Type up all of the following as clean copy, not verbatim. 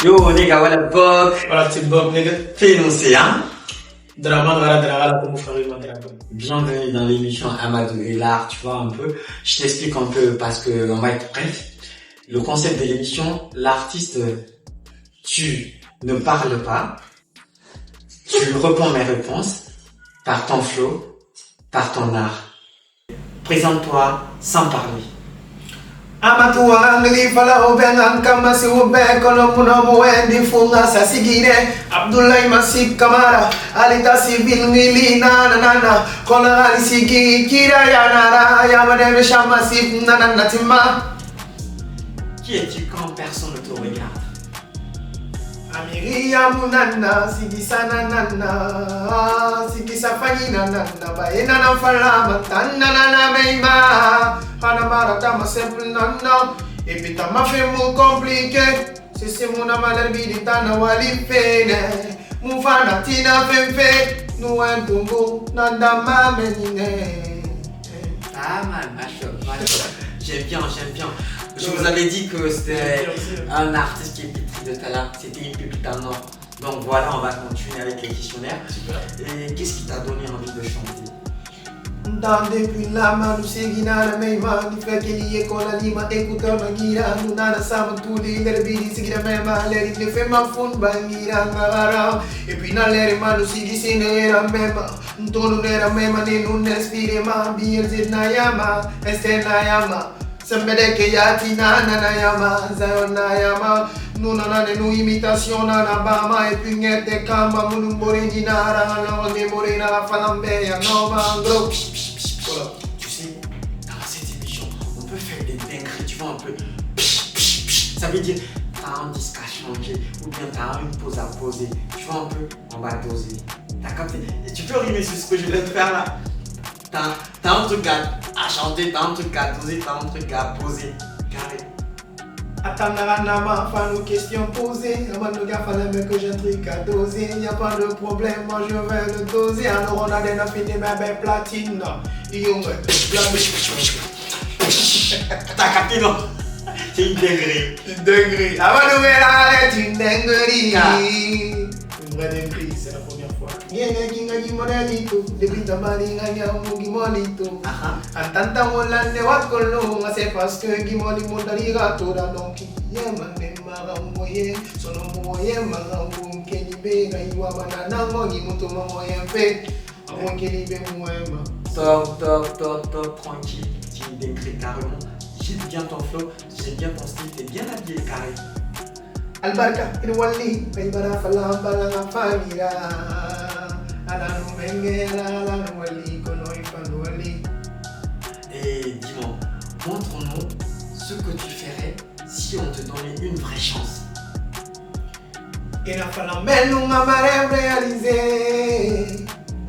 Yo, nigga, what up, Bok? Voilà, petit Bob, nigga. Fais énoncer, hein? Bienvenue dans l'émission Amadou et l'art, tu vois, un peu. Je t'explique un peu parce que on va être bref. Le concept de l'émission, l'artiste, tu ne parles pas, tu réponds mes réponses par ton flow, par ton art. Présente-toi sans parler. Amatua ngli fala obengan kama si obe kono muna mwendi funga sa sigire Abdoulaye Masip Kamara alita civil ngili na kola ali sigi kira ya nara ya madame Chamasip nana tima. Qui es-tu quand personne ne te regarde? Amiria munana sigi sana nana sigi safani nana baena na fala matana na meima. Hanamara tama simple nana et puis tama fait mon compliqué si c'est mon amalherbidi tana wali pene mon fanatina fe nous un tumbo nanda mamenine. Ah man, j'aime bien. Je vous avais dit que c'était un artiste qui est pétri de talent, c'était une pépite en or. Donc voilà, on va continuer avec les questionnaires. Super. Et qu'est-ce qui t'a donné envie de chanter? Dans depuis la manu seguina la meima ni fekeli ko la lima écouteur na gira nuna sama tuli lerbidi seguina mema leri le fait ma fun bangira ngara et puis na leri manu sigi sinera mema ntono nera mema ni nun respire ma bier zidna yama estena yama sembede ke yati na yama zayona yama nuna na nu imitation na bama et puis ngete kamba munu boreni nara na ne morena la falambe ya nova gros. Voilà. Tu sais, dans cette émission, on peut faire des dingueries, tu vois, un peu. Ça veut dire, t'as un disque à changer, ou bien t'as une pause à poser. Tu vois, un peu, on va doser. T'as capté? Et tu peux rimer sur ce que je viens de faire là. T'as un truc à chanter, t'as un truc à doser, t'as un truc à poser. Carré. Attends, pas nos questions posées. Avant de fallait que j'ai un truc à doser. Y'a pas de problème, moi je vais le doser. Alors on a déjà fini ma belle platine. T'as capté, non? C'est une dinguerie. Une dinguerie. Avant de faire une dinguerie. Une vraie dinguerie, c'est la première fois. Yenga kinga gimodelito, depuis ta maringa nyamu gimolito. Antanta molande wakolo, c'est parce que gimoli mondariga toda donc yemane mara moye, sono moye mara keni bega iwa banana ngi muto moye pe. Avant keni be moema. Top, tranquille. Tu me décris carrément. J'aime bien ton flow, j'aime bien ton style, t'es bien habillé carré. Albarka inwali baybara falam balanga famira alanu menge alanu wali kono ifanwali. Et dis-moi, montre-nous ce que tu ferais si on te donnait une vraie chance. Ina falam belunga mare réalisé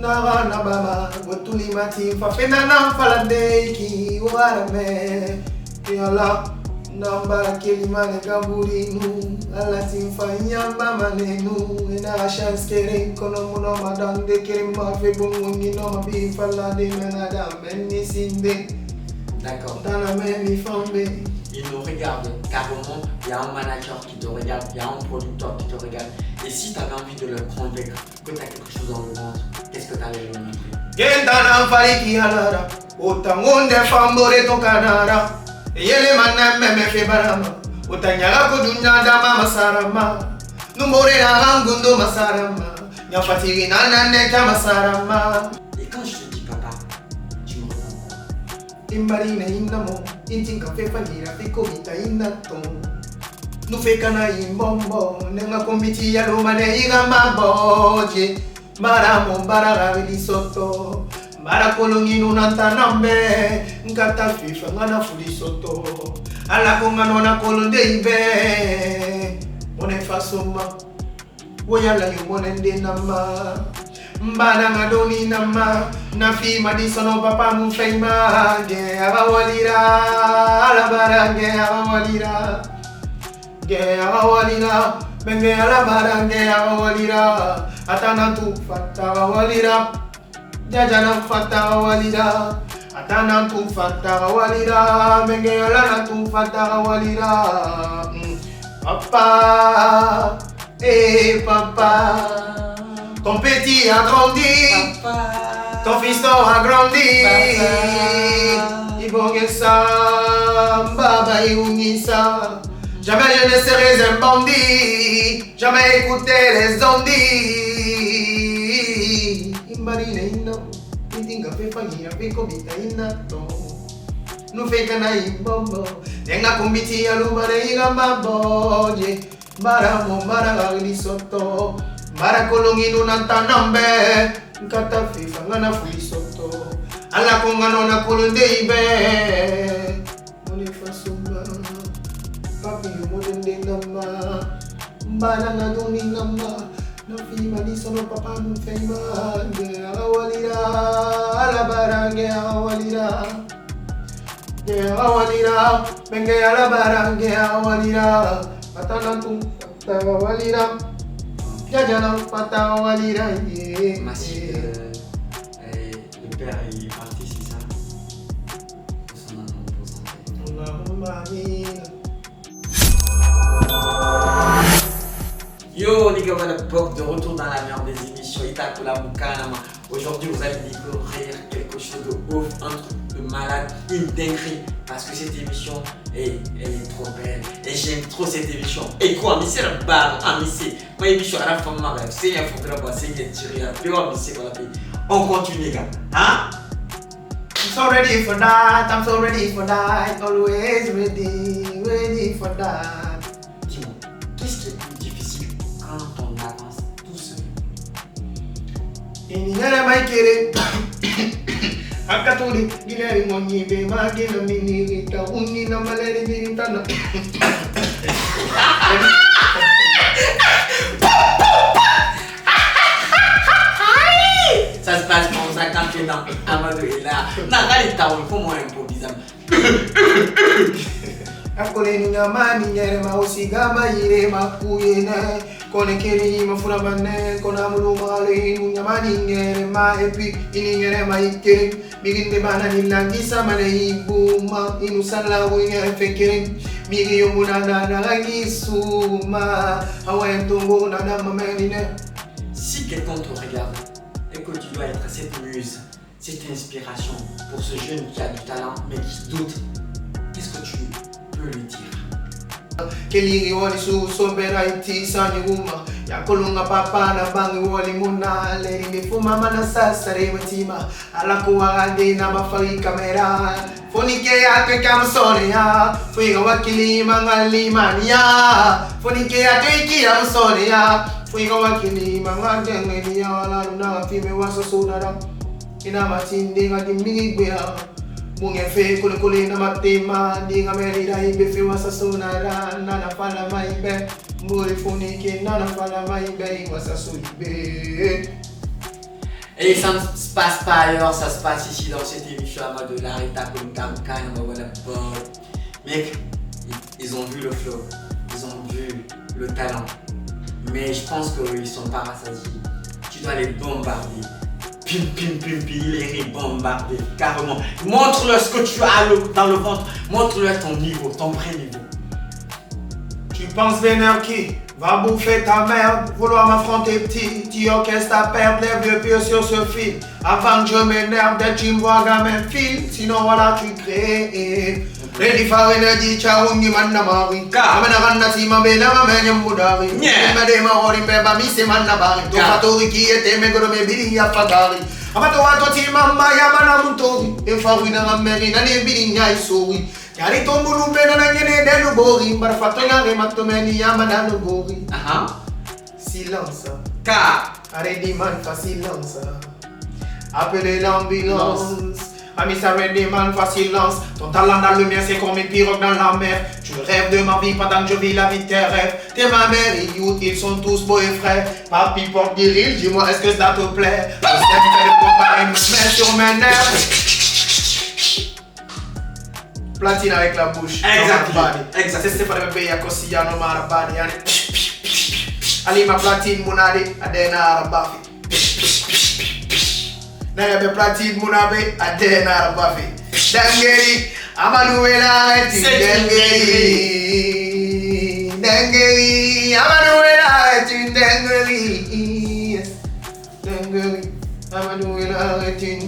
nara nabama gotuli mati fa fenana falade ki warame yala nambara kelimane kaburinu alatin fanyamba manenu ena chance kere kono muno madande kere ma fe bongi no ma bi falade menada menni sinde. D'accord. Dans la même famille. Il nous regarde carrément, il y a un manager qui te regarde, il y a un producteur qui te regarde. Et si tu avais envie de le convaincre que tu as quelque chose dans le ventre, qu'est-ce que tu allais lui montrer? Gendana fariki halara otangonde fambore to kanara yele maname me fe barama otanyara ko dunya dama masarama numore na ngundo masarama nyafatiri nana neka masarama. Et quand je te dis papa, tu me réponds quoi? Imbarina inamo intinka fe fanira fe komita inato nufekana imbombo nenga kombiti ya lumane igama boje maramo mbaraga soto mbara kolongi nunanta nambe nkata fifa ngana fuli soto ala konga nona kolonde ibe one fasoma woyala yo monende nama mbana ngadoni nama nafi madisono papa mu feima ge awalira ala barange awalira ge awalira benge ala barange awalira atana tu fata awalira jajana fata awalira atana tu fata awalira benge ala tu fata awalira Papa, papa, ton petit a grandi, Papa, ton fiston a grandi. Papa, Ibongesa, Baba Iunisa. Jamais je ne serai un bandit, jamais écouter les ondits. Imbarine ino, itinga pefangira pekobita inato. Nufekana imbombo, tenga kumbiti ya lumare igambabo. Baramo baragagli soto, barakolongino nantanambe. Nkata fifa ngana fuli soto, ala kongano na kolonde ibe. Mole fasumba, papi yumodende nama, mbana na doni nama. Na fima di sono papa nufema, ge awalira, ala barange awalira. Ge awalira, benge ala barange awalira. Patanantum pata awalira. Jajana pata awalira. Massy, le père il est parti, c'est ça? Son nom pour santé. Allahumma amin. Yo les gars, voilà Bok de retour dans la mer des émissions Itakula Mukanama. Aujourd'hui vous allez découvrir quelque chose de ouf, un truc de malade, une dinguerie. Parce que cette émission, elle est trop belle. Et j'aime trop cette émission. Et quoi, mais c'est la barre, mais c'est ma émission à la fin de ma rêve. C'est un faux grave, c'est un tiré à peur, mais c'est quoi la paix. On continue les gars. Hein? I'm so ready for that, I'm so ready for that, always ready for that. Dis-moi, qu'est-ce qui est plus difficile quand on avance tout seul? Iningara maikere, akatuli, gileri monyibe, magina mini, uni na maleri mirintana. Ça se passe comme ça quand tu es dans Amadou et là. N'a pas il faut moi un peu bizarre. Akole nyama nyere ma osigama yire makuyene kone keri mafuna bane kona mulumale nyama nyere ma epi nyere ma ikere biginde bana nilangisa mane ibuma inusala wenge fekere migi yomuna na ngisuma awentongo na na mamenine. Si quelqu'un te regarde et que tu dois être cette muse, cette inspiration pour ce jeune qui a du talent mais qui doute, qu'est-ce que tu peux lui dire? Keliri wali su sombera iti sanyuma ya kolunga papa na bangi wali muna leri mifuma mana sasa rewatima ala kuwagande na mafari kamera fonike ya te kamsone ya fuiga wakili mangali mania fonike ya te kia msone ya fuiga wakili mangandenge ya la luna fime wasa sunara ina matinde ngadi migibea Munge fe kule na matema Dinga merida ibe fe wasa sonara Nana fala maibe Mburi funike nana fala maibe Wasa soibe. Et ça ne se passe pas ailleurs, ça se passe ici dans cette émission à mode de la Rita Kunkamkan, mec, ils ont vu le flow, ils ont vu le talent. Mais je pense qu'ils sont pas rassasiés. Tu dois les bombarder. Pim pim pim pim, les bombarder carrément. Montre-leur ce que tu as dans le ventre. Montre-leur ton niveau, ton vrai niveau. Tu penses vénère qui va bouffer ta merde, vouloir m'affronter petit, tu orchestres à perdre les vieux pieds sur ce fil. Avant que je m'énerve, dès que tu me vois gamin fil, sinon voilà tu crées. Ready for energy, chaungi manna mari. Amena manna si mabela mamenya mudari. Mede ma ori beba mi se manna bari. To fatori ki ete me goro me biri ya fagari. Amato wato ti mama ya mana mutori. E fawi na ngameri na ne biri nya isori. Yari to mbulu mena na ngene delu bori. Mbar fato ya re mato meni ya mana no bori. Silence. Car Ready man for silence. Appelez l'ambulance. Ami ça ready man for silence. Ton talent dans le mien c'est comme une pirogue dans la mer. Tu rêves de ma vie pendant que je vis la vie de tes rêves. T'es ma mère et youth, ils sont tous beaux et frais. Papi porte viril, dis-moi est-ce que ça te plaît? Je sais que le combat et me met sur mes nerfs. Platine avec la bouche. Exact. C'est pas le pays à Kossia no marabani. Ali ma platine munade adena arabafi. Naya be platine munabe adena arabafi. Dangeri amanuela eti dangeri.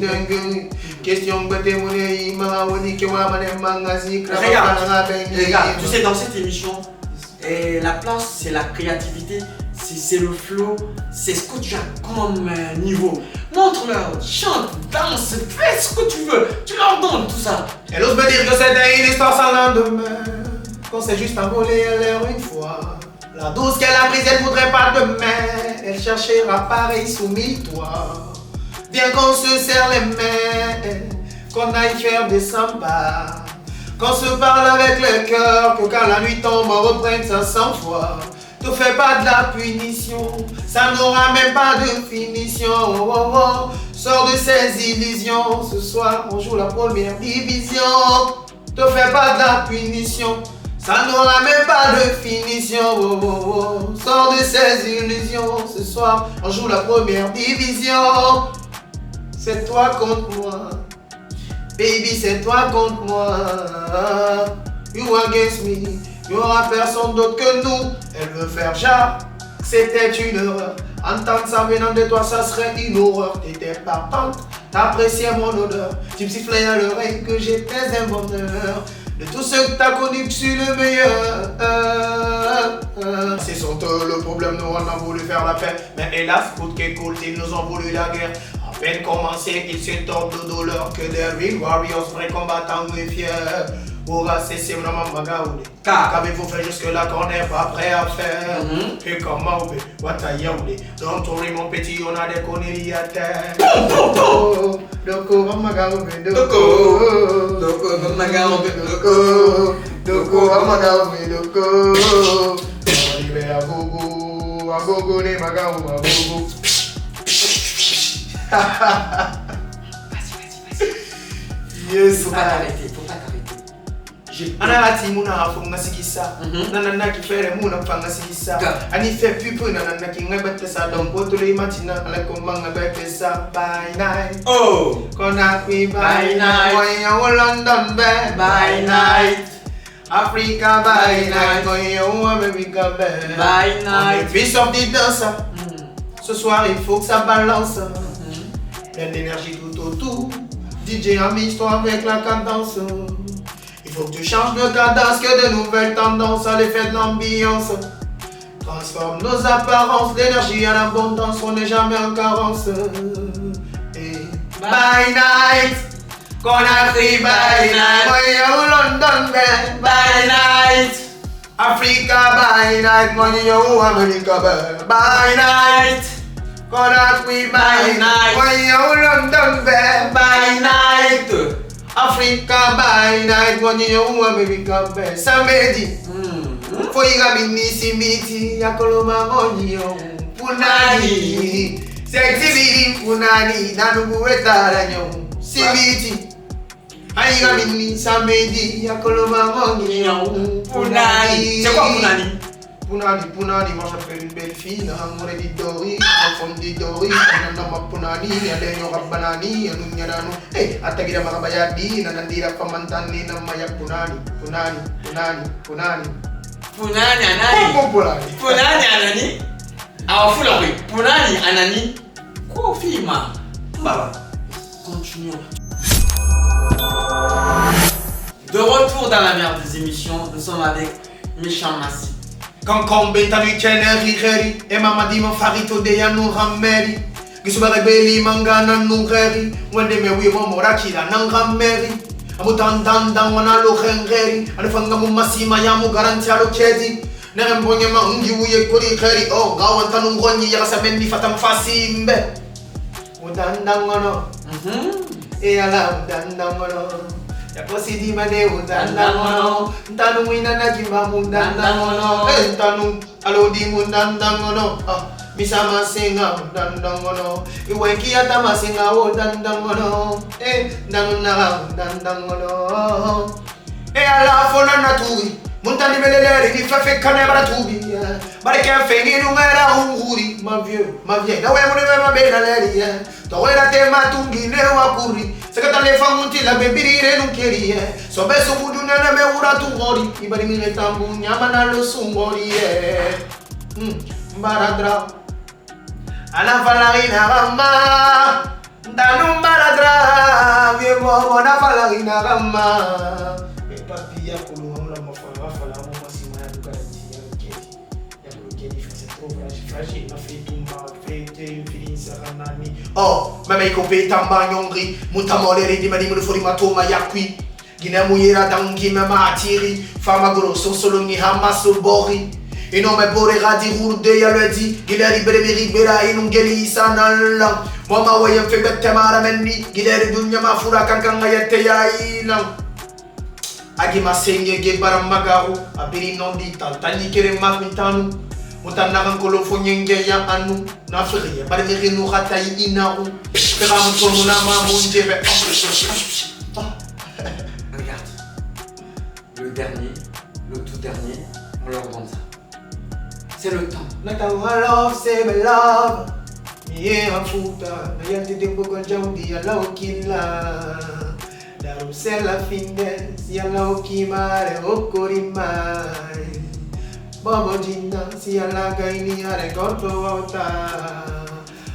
dingue. Question bête monnaie, marawoni que wa mané mangazi. Regarde, tu sais, dans cette émission, la place c'est la créativité, c'est le flow, c'est ce que tu as comme niveau. Montre-leur, chante, danse, fais ce que tu veux, tu leur donnes tout ça. Elle ose me dire que c'était une histoire sans lendemain, qu'on s'est juste envolé à l'air une fois. La douce qu'elle a prise, elle voudrait pas demain, elle cherchera pareil sous 1000 toits. Viens qu'on se serre les mains, qu'on aille faire des sympas, qu'on se parle avec le cœur, que quand la nuit tombe, on reprenne ça 100 fois. Ne fais pas de la punition, ça n'aura même pas de finition. Oh, oh, oh. Sors de ces illusions, ce soir on joue la première division. Ne fais pas de la punition, ça n'aura même pas de finition. Oh, oh, oh. Sors de ces illusions, ce soir on joue la première division. C'est toi contre moi, baby, c'est toi contre moi. You against me. Il n'y aura personne d'autre que nous. Elle veut faire genre, c'était une erreur. Entendre ça venant de toi, ça serait une horreur. T'étais partante, t'appréciais mon odeur. Tu me sifflais à l'oreille que j'étais un bonheur. De tous ceux que t'as connus, que je suis le meilleur. C'est sans eux le problème, nous on a voulu faire la paix. Mais hélas, coûte que coûte, ils nous ont voulu la guerre. À peine commencé, ils se tordent de douleur. Que des real warriors, vrais combattants et fiers. Pour c'est vraiment magaoulé. Qu'avez-vous fait jusque-là qu'on n'est pas prêt à faire? Et comment on fait? What a yaoulé? Don't worry mon petit, on a des conneries à terre. Doko, mamagaoulé, doko. Doko, mamagaoulé, doko. Doko, mamagaoulé, doko. Arrivé à gogo, les magaoulé, à gogo. Yes, faut pas t'arrêter. Anarati muna afunga sigisa nanana kifere muna fanga sigisa ani fait pupu nanana kinga betesa donc otule imatina ala komanga betesa by night oh kona kui by night way London by night Africa by night way America by night fils of the dancer ce soir il faut que ça balance plein d'énergie tout autour DJ amuse-toi avec la cadence. Il faut que tu changes de cadence, que de nouvelles tendances à l'effet de l'ambiance. Transforme nos apparences, l'énergie à l'abondance, on n'est jamais en carence. Et by night, qu'on a pris by night. Voyons London, by night. Africa by night, voyons America by night. Qu'on a pris by night. Voyons London, by night. Africa by night, when you America bed. Samedi, for you got me simiti, Yakoloma monio, Punani, sexy Punani, Nanueta, Simiti. I got me Samedi, Yakoloma monio, Punani. C'est quoi Punani? Punani, moi j'appelle une belle fille, on est d'Idori, on fond d'Idori, on a ma Punani, on a un Banani, on a un hey, Atagira Marabayadi, on a dit la Pamantani, on a Maya Punani. Punani, Anani. Punani, Anani. Alors, faut l'envoyer. Punani, Anani. Quoi, fille, ma? Bah, continuons. De retour dans la meilleure des émissions, nous sommes avec Méchant Massif. Quand beta lui keneri heri e mama di mon farito de ya no rameri gisubare beli mangana no heri wende me wi mo morakira nan rameri amutandan wana lo hengeri anafanga mu masima ya mu garanti alo kedi nere mbonye ma ungi uye kuri heri oh gawanta no ngonyi ya sabendi fatam fasimbe udandan ngono e ala udandan ngono ya posidi mane udandangono ntanu wina na kimba mundandangono ntanu alodi mundandangono misama singa mundandangono iwenki ata masinga udandangono ndanu na mundandangono ala fona naturi muntani belele ni fafe kana baratubi bareke fengi nungera hunguri ma vieux na we mune ma bela leri to era tema tungine wakuri sekata le fanguti la bebirire nukeri so beso buduna na me ura tungori ibari mine tambu nyama na lo sungori baradra ala falarina rama Ndanu maladra, vieux momo na fala inagama. Et papi ya kulu la mafala fala mo masima ya lukarati ya luketi. Ya luketi c'est trop fragile, na fait tumba, fait fini saranani. Oh, mama ikope tamba nyongri, mutamole di mani mulfori matoma yakui. Gina muyera dangi mama atiri, fama grosso solo ni hamaso bori. E non me borera di rude ya le di, gila libere mi libera e non geli sanalla. Mama wayem fe bette mara menni, gila dunya ma fura kankanga yette ya ilang. Agi masenge ge baram magaru, abiri non di tal tali kere makintanu. Mutana kan kolo fonyenge ya anu, na frie, bari mi renu ratai inaru. Pera mon tono na ma monjebe. Regarde, le dernier, le tout dernier, on leur donne ça. C'est le temps. Natawa love, say my love. Yeah, futa, na yati tempo con jaudi alla okilla. Daru sella finde, si alla okimare okorimai. Bobo jinna, si alla gaini are corpo volta.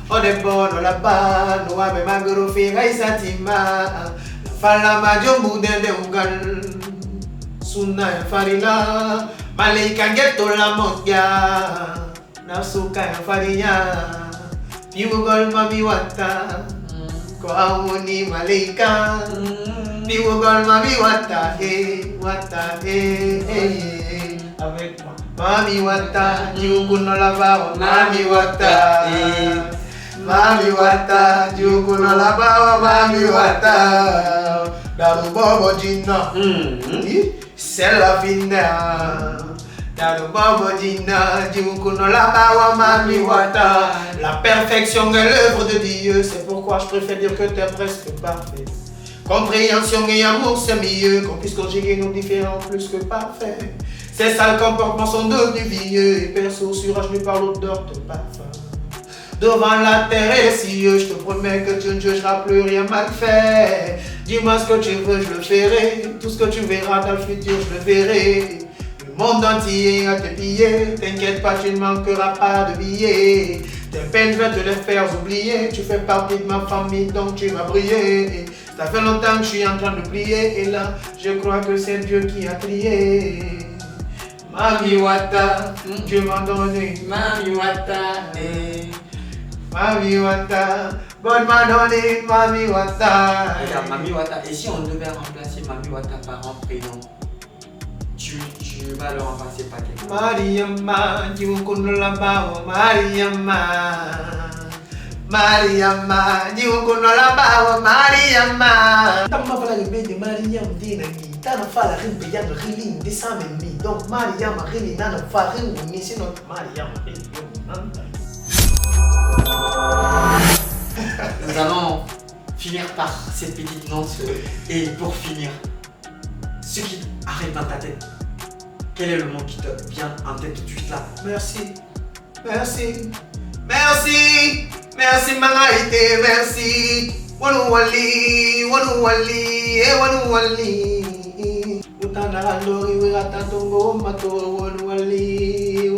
Ode bono la ba, no ame magro figa isatima. Falla majombu de ungal. Sunna farila. Malaika ghetto la moglia, nasuka ya farinha, piugol mami wata, kwa uni malaika, piugol mami wata, avec moi. Mami wata, jukuno la bawa, mami wata, mami wata, jukuno la bawa, mami wata, daru bobo jinna, c'est la finale. La perfection est l'œuvre de Dieu, c'est pourquoi je préfère dire que tu es presque parfait. Compréhension et amour c'est mieux, qu'on puisse conjuguer nos différents plus que parfaits. Ces sales comportements sont devenus vieux, et perso sur je par l'odeur de parfum. Devant la terre et les cieux, je te promets que tu ne jugeras plus rien mal fait. Dis-moi ce que tu veux, je le ferai. Tout ce que tu verras dans le futur, je le verrai. Le monde entier à tes pieds. T'inquiète pas, tu ne manqueras pas de billets. Tes peines, je vais te les faire oublier. Tu fais partie de ma famille, donc tu vas briller. Ça fait longtemps que je suis en train de plier. Et là, je crois que c'est Dieu qui a trié. Mami Wata, Dieu m'a donné. Mami Wata, Mami Wata, bonne m'a donné, Mami Wata. Regarde, Mami Wata. Et si on devait remplacer Mami Wata par un prénom, tu vas le remplacer par quel? Mariama, tu connais la bawa, Mariama. Mariama, tu connais la bawa, Mariama. T'as pas fallu le de Mariam Dinami. T'as pas fallu le payer de Rilin, des samedi. Donc Mariama, Rilin, n'a pas fallu le mission de Mariama. Nous allons finir par cette petite note. Et pour finir, ce qui arrive dans ta tête, quel est le mot qui te vient en tête tout de suite là? Merci, merci, merci, merci Mangaite, merci. Wanu wali, wanu wali. Utana lori wira tatongo mato wanu wali.